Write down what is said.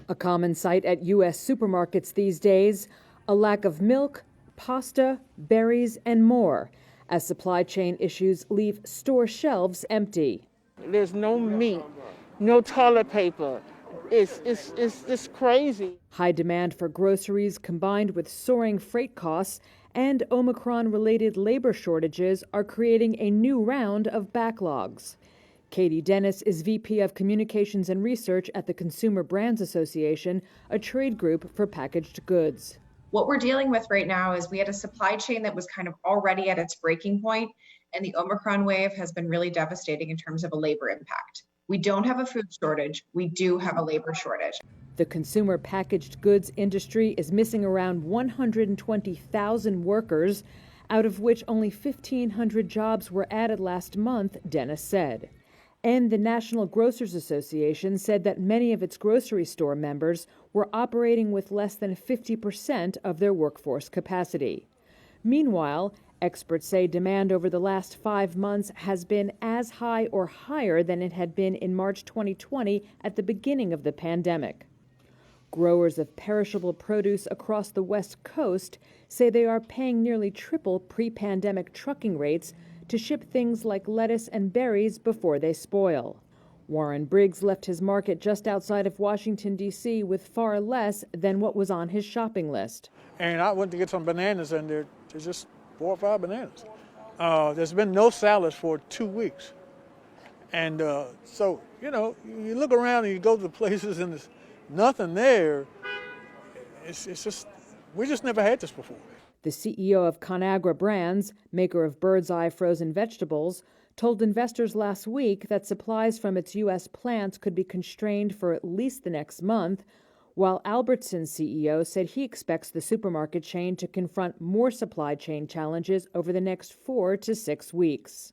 A common sight at U.S. supermarkets these days, a lack of milk, pasta, berries, and more, as supply chain issues leave store shelves empty. There's no meat, no toilet paper. It's crazy. High demand for groceries combined with soaring freight costs and Omicron-related labor shortages are creating a new round of backlogs. Katie Dennis is VP of Communications and Research at the Consumer Brands Association, a trade group for packaged goods. What we're dealing with right now is we had a supply chain that was kind of already at its breaking point, and the Omicron wave has been really devastating in terms of a labor impact. We don't have a food shortage, we do have a labor shortage. The consumer packaged goods industry is missing around 120,000 workers, out of which only 1,500 jobs were added last month, Dennis said. And the National Grocers Association said that many of its grocery store members were operating with less than 50% of their workforce capacity. Meanwhile, experts say demand over the last 5 months has been as high or higher than it had been in March 2020 at the beginning of the pandemic. Growers of perishable produce across the West Coast say they are paying nearly triple pre-pandemic trucking rates to ship things like lettuce and berries before they spoil. Warren Briggs left his market just outside of Washington, D.C. with far less than what was on his shopping list. And I went to get some bananas, and there's just 4 or 5 bananas. There's been no salads for 2 weeks. And so, you look around and you go to the places and there's nothing there. It's just, we just never had this before. The CEO of ConAgra Brands, maker of Bird's Eye frozen vegetables, told investors last week that supplies from its U.S. plants could be constrained for at least the next month, while Albertsons CEO said he expects the supermarket chain to confront more supply chain challenges over the next 4 to 6 weeks.